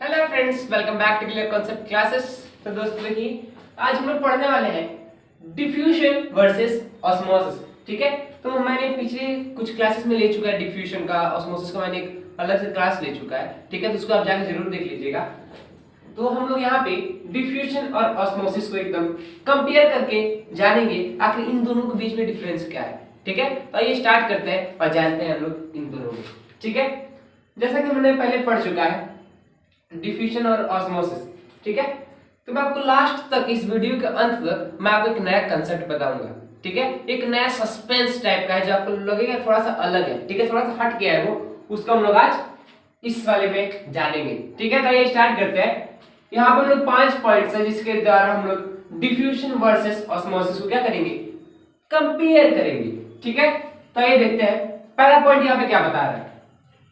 Hello friends, welcome back to clear concept classes. तो दोस्तों देखिए, आज हम लोग पढ़ने वाले हैं डिफ्यूजन वर्सेस ऑस्मोसिस। ठीक है, तो मैंने पिछले कुछ क्लासेस में ले चुका है डिफ्यूजन का, ऑस्मोसिस का मैंने एक अलग से क्लास ले चुका है। ठीक है, तो उसको आप जाके जरूर देख लीजिएगा। तो हम लोग यहाँ पे डिफ्यूजन और ऑस्मोसिस को एकदम कंपेयर करके जानेंगे आखिर इन दोनों के बीच में डिफरेंस क्या है। ठीक है, तो आइए स्टार्ट करते हैं और जानते हैं हम लोग इन दोनों को। ठीक है, जैसा कि हमने पहले पढ़ चुका है डिफ्यूजन और ऑस्मोसिस। ठीक है, तो मैं आपको लास्ट तक इस वीडियो के अंत तक मैं आपको एक नया कंसेप्ट बताऊंगा। ठीक है, एक नया सस्पेंस टाइप का है जो आपको लगेगा थोड़ा सा अलग है। ठीक है, थोड़ा सा हट गया है वो, उसको हम लोग आज इस वाले में जानेंगे। ठीक है, तो ये स्टार्ट करते हैं। यहाँ पर हम लोग 5 पॉइंट्स है जिसके द्वारा हम लोग डिफ्यूजन वर्सेस ऑस्मोसिस को क्या करेंगे, कंपेयर करेंगे। ठीक है, तो ये देखते हैं। पहला पॉइंट यहाँ पे क्या बता रहा है।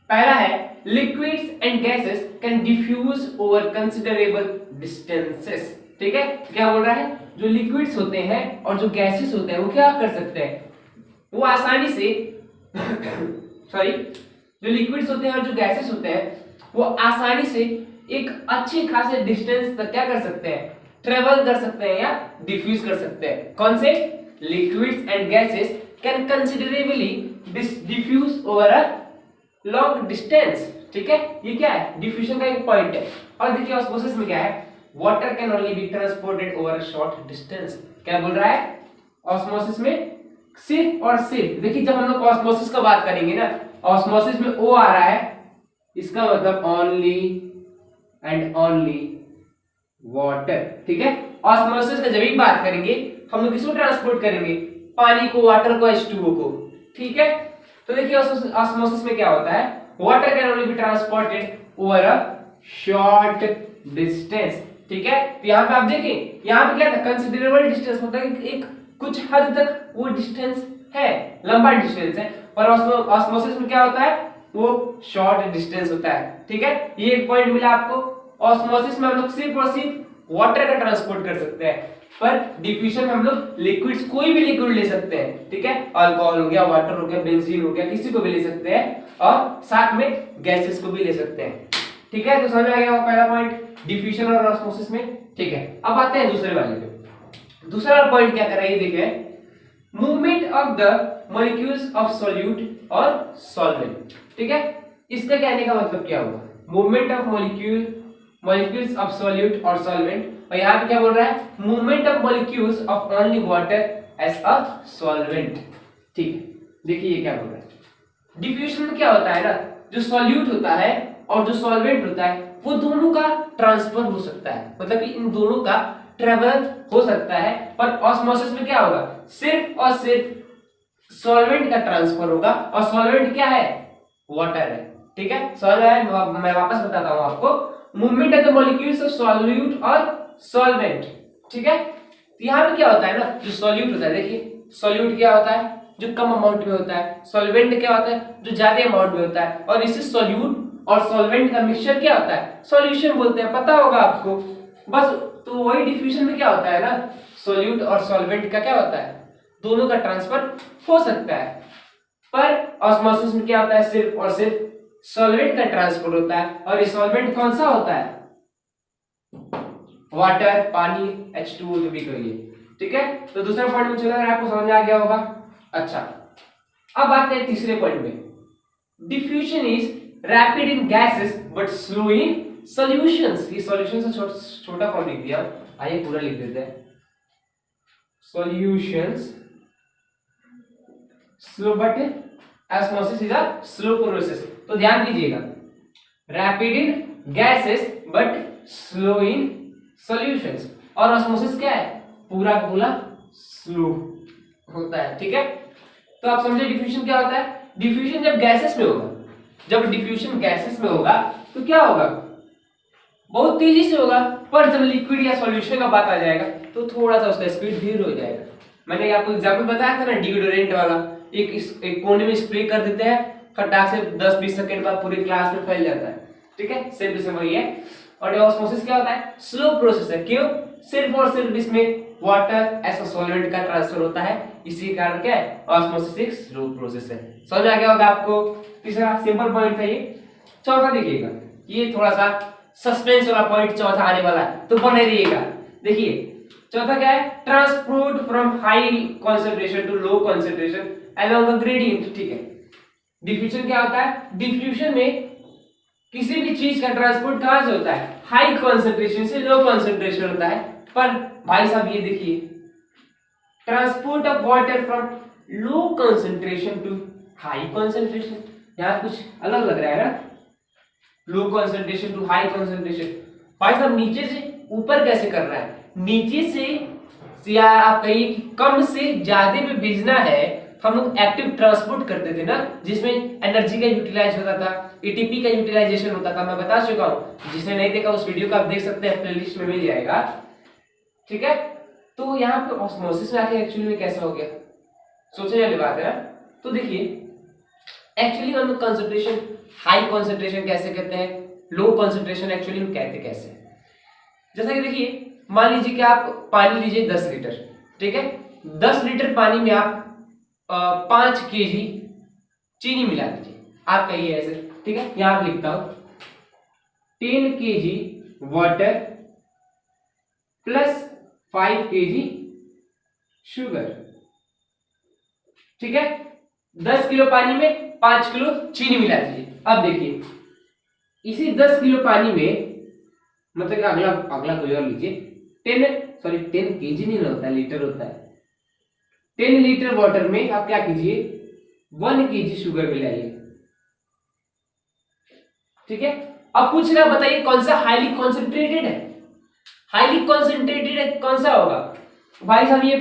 पहला है liquids and gases can diffuse over considerable distances। ठीक है, क्या बोल रहा है, जो लिक्विड्स होते हैं और जो गैसेस होते हैं वो क्या कर सकते हैं, वो आसानी से सॉरी, जो लिक्विड्स होते हैं और जो गैसेस होते हैं वो आसानी से एक अच्छे खासे डिस्टेंस तक क्या कर सकते हैं, ट्रेवल कर सकते हैं या डिफ्यूज कर सकते हैं। कौन से, liquids and gases can considerably diffuse over a long distance. ठीक है, ये क्या है, डिफ्यूजन का एक पॉइंट है। और देखिए ऑस्मोसिस में क्या है, water can only be transported over a short distance. क्या बोल रहा है, ऑस्मोसिस में सिर्फ और सिर्फ, देखिए जब हम लोग ऑस्मोसिस का बात करेंगे ना, ऑस्मोसिस में ओ आ रहा है, इसका मतलब ओनली एंड ओनली वाटर। ठीक है, ऑस्मोसिस का जब भी बात करेंगे हम लोग किसको ट्रांसपोर्ट करेंगे, पानी को, वाटर को, H2O को। ठीक है, तो देखिए ऑस्मोसिस में क्या होता है, water can only be transported over a short distance. ठीक है, तो यहाँ पे आप देखें, यहाँ पे क्या था, कंसिडरेबल डिस्टेंस, मतलब एक कुछ हद तक वो डिस्टेंस है, लंबा डिस्टेंस है। और ऑस्मोसिस में क्या होता है, वो शॉर्ट डिस्टेंस होता है। ठीक है, ये एक पॉइंट मिला आपको। ऑस्मोसिस में हम लोग सिर्फ और सिर्फ वाटर का ट्रांसपोर्ट कर सकते हैं, पर डिफ्यूजन में हम लोग लिक्विड्स, कोई भी लिक्विड ले सकते हैं। ठीक है, अल्कोहल हो गया, वाटर हो गया, बेंजीन हो गया, किसी को भी ले सकते हैं, और साथ में गैसेस को भी ले सकते हैं। ठीक है, तो समझ आ गया वो पहला पॉइंट डिफ्यूजन और ऑस्मोसिस में। ठीक है, अब आते हैं दूसरे वाले पे। दूसरा पॉइंट क्या कर रहा है, ये देखिए, movement of the molecules of solute और सॉल्वेंट। ठीक है, इसका कहने का मतलब क्या हुआ, movement of molecules of solute और सॉल्वेंट, और यहाँ पे क्या बोल रहा है, movement of molecules of only water as a solvent. ठीक है, देखिए ये क्या बोल रहा है, डिफ्यूजन में क्या होता है ना, जो सॉल्यूट होता है और जो सॉल्वेंट होता है वो दोनों का ट्रांसफर हो सकता है, मतलब कि इन दोनों का ट्रेवल हो सकता है। पर ऑस्मोसिस में क्या होगा, सिर्फ और सिर्फ सॉल्वेंट का ट्रांसफर होगा, और सॉल्वेंट क्या है, वाटर है। ठीक है, सॉल्वेंट मैं वापस बताता हूं आपको, movement of the molecules of solute और सॉल्वेंट। ठीक है, तो यहाँ पे क्या होता है ना, जो सॉल्यूट होता है, देखिए सॉल्यूट क्या होता है, जो कम अमाउंट में होता है, सॉल्वेंट क्या होता है, जो ज्यादा अमाउंट में होता है, और इसे सॉल्यूट और सॉल्वेंट का मिक्सचर क्या होता है, सॉल्यूशन बोलते हैं, पता होगा आपको बस। तो वही डिफ्यूजन में क्या होता है ना, सॉल्यूट और सॉल्वेंट का क्या होता है, दोनों का ट्रांसफर हो सकता है। पर ऑस्मोसिस में क्या होता है, सिर्फ और सिर्फ सॉल्वेंट का ट्रांसफर होता है, और ये सॉल्वेंट कौन सा होता है, वाटर, पानी, H2O जो भी कहिए। ठीक है, तो दूसरा पॉइंट मुझे लग रहा है आपको समझ आ गया होगा। अच्छा, अब आते हैं तीसरे पॉइंट में, diffusion is rapid in gases but slow in solutions. ये सॉल्यूशन से छोटा फॉर्म लिख दिया, आइए पूरा लिख देते हैं, solutions slow but osmosis is a slow process. तो ध्यान दीजिएगा, rapid in gases but slow in solutions, और ऑस्मोसिस क्या है, पूरा का पूरा स्लो होता है। ठीक है, तो आप समझे डिफ्यूजन क्या होता है, डिफ्यूजन जब गैसेस में होगा, जब डिफ्यूजन गैसेस में होगा तो क्या होगा, बहुत तेजी से होगा, पर जब लिक्विड या सॉल्यूशन का बात आ जाएगा तो थोड़ा सा उसका स्पीड धीरे हो जाएगा। मैंने आपको एग्जांपल बताया था ना, डिओडोरेंट वाला, एक कोने में स्प्रे कर देते हैं, फटाक से 10-20 सेकंड बाद पूरी क्लास में फैल जाता है। ठीक है, सेम टू सेम वही है। और ऑस्मोसिस क्या होता है, स्लो प्रोसेस है। क्यों, सिर्फ और सिर्फ इसमें वाटर एज अ सॉल्वेंट का ट्रांसफर होता है, इसी कारण क्या है, ऑस्मोसिस एक स्लो प्रोसेस है। समझ आ गया होगा आपको। तीसरा सिंपल पॉइंट था ये। चौथा देखिएगा, ये थोड़ा सा सस्पेंस वाला पॉइंट चौथा आने वाला है, तो बने रहिएगा। देखिए चौथा क्या है, transport from high concentration to low concentration along a gradient. ठीक है, डिफ्यूजन क्या होता है, डिफ्यूजन में किसी भी चीज का ट्रांसपोर्ट कहां से होता है, हाई कॉन्सेंट्रेशन से लो कॉन्सेंट्रेशन होता है। पर भाई साहब ये देखिए, transport of water from low concentration to high concentration, यहां कुछ अलग लग रहा है ना, low concentration to high concentration. भाई साहब नीचे से ऊपर कैसे कर रहा है, नीचे से या आप कहिए कि कम से ज्यादा में भेजना है। हम लोग एक्टिव ट्रांसपोर्ट करते थे ना, जिसमें एनर्जी का यूटिलाइज होता था, एटीपी का यूटिलाइजेशन होता था, मैं बता चुका हूं। जिसने नहीं देखा उस वीडियो को आप देख सकते हैं, प्लेलिस्ट में मिल जाएगा। ठीक है, तो यहाँ पे ऑस्मोसिस में आके एक्चुअली में कैसा हो गया, सोचने वाली बात है ना। तो देखिए एक्चुअली हम लोग कंसंट्रेशन, हाई कंसंट्रेशन कैसे कहते हैं, लो कंसंट्रेशन एक्चुअली हम कहते कैसे हैं। जैसा कि देखिए मान लीजिए कि आप पानी लीजिए 10 लीटर, ठीक है, 10 लीटर पानी में आप 5 kg चीनी मिला दीजिए। आप कहिए ऐसे, ठीक है, यहां आप लिखता हूं 10 kg water plus 5 kg sugar. ठीक है, 10 किलो पानी में 5 किलो चीनी मिला दीजिए। अब देखिए इसी 10 किलो पानी में, मतलब अगला अगला कोई और लीजिए, 10 kg नहीं होता है, लीटर होता है। 10 लीटर वाटर में आप क्या कीजिए, 1 kg शुगर मिलाइए। ठीक है, अब पूछ रहा बताइए कौन सा हाईली कॉन्सेंट्रेटेड है, हाईली कॉन्सेंट्रेटेड है कौन सा होगा भाई साहब, ये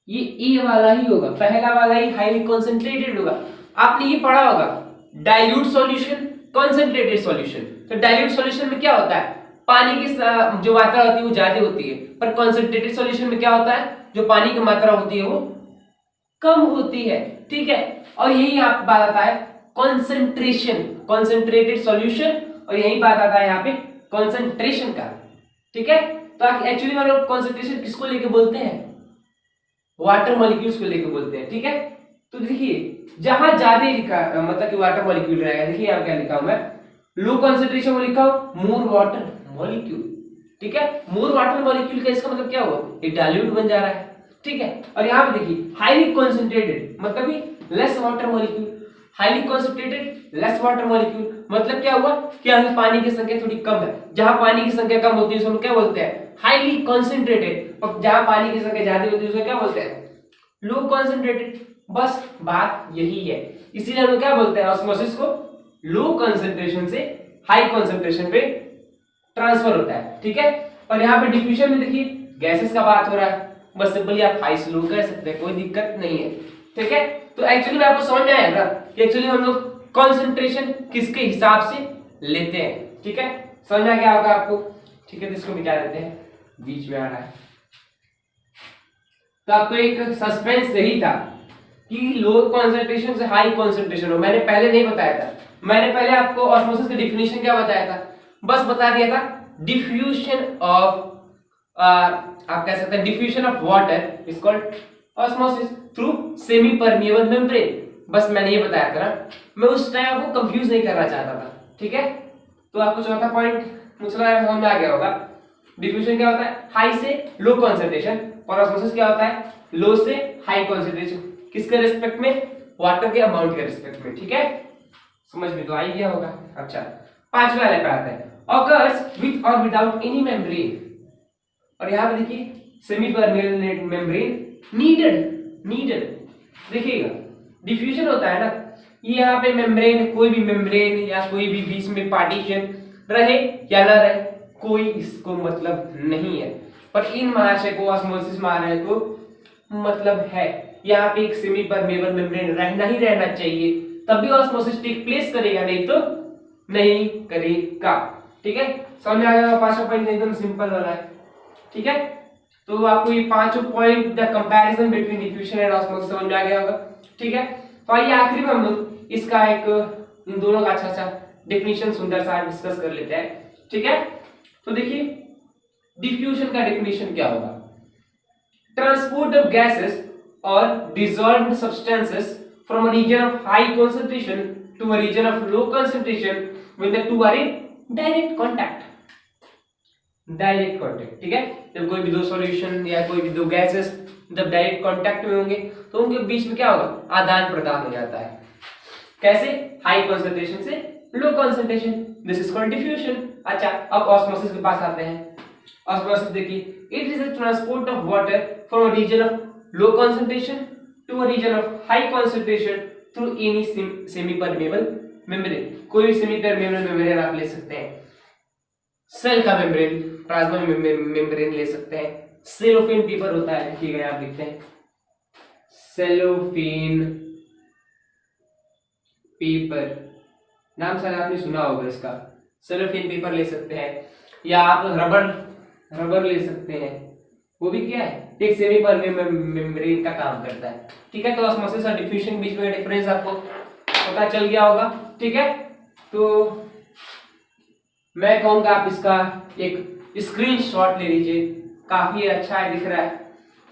ई वाला ही होगा, पहला वाला ही हाईली कॉन्सेंट्रेटेड होगा। आपने ये पढ़ा होगा डाइल्यूट सॉल्यूशन, कॉन्सेंट्रेटेड सॉल्यूशन। तो डाइल्यूट सॉल्यूशन में क्या होता है, पानी की जो मात्रा होती है वो ज्यादा होती है, पर कॉन्सेंट्रेटेड सॉल्यूशन में क्या होता है, जो पानी की मात्रा होती है वो कम होती है। ठीक है, और यही आप बात आता है कॉन्सेंट्रेशन, कॉन्सेंट्रेटेड सॉल्यूशन, और यही बात आता है यहाँ पे कॉन्सेंट्रेशन का। ठीक है, तो एक्चुअली हम लोग कॉन्सेंट्रेशन किसको लेके बोलते हैं, वाटर मॉलिक्यूल्स को लेके बोलते हैं। ठीक है, तो देखिए जहां ज्यादा लिखा मतलब कि वाटर मॉलिक्यूल रहेगा, देखिए यहाँ क्या लिखा हूं मैं, लो कॉन्सेंट्रेशन में लिखा हूं मोर वाटर मॉलिक्यूल। ठीक है, मोर वाटर मॉलिक्यूल का इसका मतलब क्या हुआ, ये डाइल्यूट बन जा रहा है। ठीक है, और यहाँ पे देखिए हाईली कॉन्सेंट्रेटेड मतलब भी less water molecule, highly concentrated less water molecule मतलब क्या हुआ कि यहाँ पानी की संख्या थोड़ी कम है। जहां पानी की संख्या कम होती है उसको क्या बोलते हैं, हाईली कॉन्सेंट्रेटेड, और जहां पानी की संख्या ज्यादा होती है उसको क्या बोलते हैं, लो कॉन्सेंट्रेटेड। बस बात यही है, इसीलिए हम क्या बोलते हैं, ऑस्मोसिस को लो कॉन्सेंट्रेशन से हाई कॉन्सेंट्रेशन पे ट्रांसफर होता है। ठीक है, और यहाँ पे डिफ्यूजन में देखिए गैसेस का बात हो रहा है, बस सिंपली आप हाई स्लो कह सकते हैं, कोई दिक्कत नहीं है। ठीक है, तो एक्चुअली में आपको समझ में आएगा कि एक्चुअली हम लोग कॉन्सेंट्रेशन किसके हिसाब से लेते हैं। ठीक है, समझ में आ गया होगा आपको। ठीक है, तो इसको मिटा देते हैं, बीच में आ रहा है। तो आपको एक सस्पेंस यही था कि लो कॉन्सेंट्रेशन से हाई कॉन्सेंट्रेशन हो। मैंने पहले नहीं बताया था, मैंने पहले आपको ऑस्मोसिस का डेफिनेशन क्या बताया था, बस बता दिया था डिफ्यूजन ऑफ आप कह सकते हैं diffusion of water is called osmosis through semi permeable membrane. बस मैंने ये बताया था ना, मैं उस टाइम आपको कंफ्यूज नहीं करना चाहता था। ठीक है, तो आपको चौथा पॉइंट मुझे समझ में आ गया होगा। डिफ्यूजन क्या होता है, हाई से लो कॉन्सेंट्रेशन, और ऑस्मोसिस क्या होता है, लो से हाई कॉन्सेंट्रेशन। किसके रिस्पेक्ट में, वाटर के अमाउंट के रिस्पेक्ट में। ठीक है, समझ में तो आ ही गया होगा। अच्छा, पांचवा वाले पे आता है ऑकर्स विथ और विदाउट एनी मेम्ब्रेन, और यहाँ पे देखिए सेमी परमेबल मेम्ब्रेन नीडेड। देखिएगा डिफ्यूजन होता है ना, ये यहाँ पे मेम्ब्रेन, कोई भी मेम्ब्रेन या कोई भी बीच में पार्टीशन रहे या ना रहे, कोई इसको मतलब नहीं है, पर इन महाशय को ऑस्मोसिस महाशय को मतलब है। यहाँ पे एक सेमी परमेबल मेम्ब्रेन रहना ही रहना चाहिए, तब भी ऑस्मोसिस टेक प्लेस करेगा, नहीं तो नहीं करेगा। ठीक है, समझ में आ गया। पांचवा पॉइंट एकदम सिंपल वाला है। ठीक है, तो आपको ये पांचों point the comparison between diffusion and osmosis समझ में आ गया होगा। ठीक है, तो आइए आखिरी में हम लोग इसका एक इन दोनों का अच्छा डेफिनेशन सुंदर सा डिस्कस कर लेते हैं। ठीक है, तो देखिए डिफ्यूजन का डेफिनेशन क्या होगा, ट्रांसपोर्ट ऑफ गैसेस और dissolved substances from a region of high concentration to a region of low concentration when the two are in direct contact, direct contact, ठीक है। जब कोई भी दो सॉल्यूशन या कोई भी दो गैसेस जब डायरेक्ट कांटेक्ट में होंगे तो उनके बीच में क्या होगा, आदान प्रदान हो जाता है। कैसे, हाई कॉन्सेंट्रेशन से low concentration, this is called diffusion. अच्छा, अब ऑस्मोसिस के पास आते हैं। ऑस्मोसिस देखिए, it is the transport of water from a region of low concentration to a region of high concentration through any semi permeable membrane. कोई भी semi permeable membrane आप ले सकते हैं, सेल का मेम्ब्रेन, प्लाज्मा मेम्ब्रेन ले सकते हैं, सेलोफेन पेपर होता है, ठीक है, आप लिखते हैं सेलोफेन पेपर, नाम शायद आपने सुना होगा इसका। सेलोफेन पेपर ले सकते हैं, या आप रबर ले सकते हैं, वो भी क्या है, एक सेमी परमेबल मेम्ब्रेन का काम करता है, ठीक है। तो ऑस्मोसिस और डिफ्यूजन बीच में डिफरेंस आपको पता चल गया होगा, ठीक है। तो मैं कहूंगा आप इसका एक स्क्रीनशॉट ले लीजिए, काफी अच्छा है, दिख रहा है,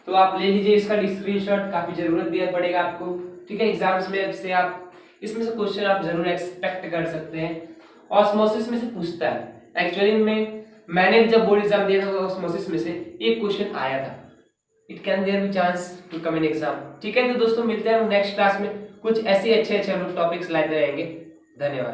तो आप ले लीजिए इसका स्क्रीनशॉट, काफी जरूरत दिया पड़ेगा आपको, ठीक है। एग्जाम्स में से आप इसमें से क्वेश्चन आप जरूर एक्सपेक्ट कर सकते हैं, ऑस्मोसिस में से पूछता है। एक्चुअली में मैंने जब बोर्ड एग्जाम दिया था तो ऑस्मोसिस में से एक क्वेश्चन आया था, it can there be chance to come in exam, ठीक है। तो दोस्तों मिलते हैं नेक्स्ट क्लास में, कुछ ऐसे अच्छे टॉपिक्स लाते रहेंगे। धन्यवाद।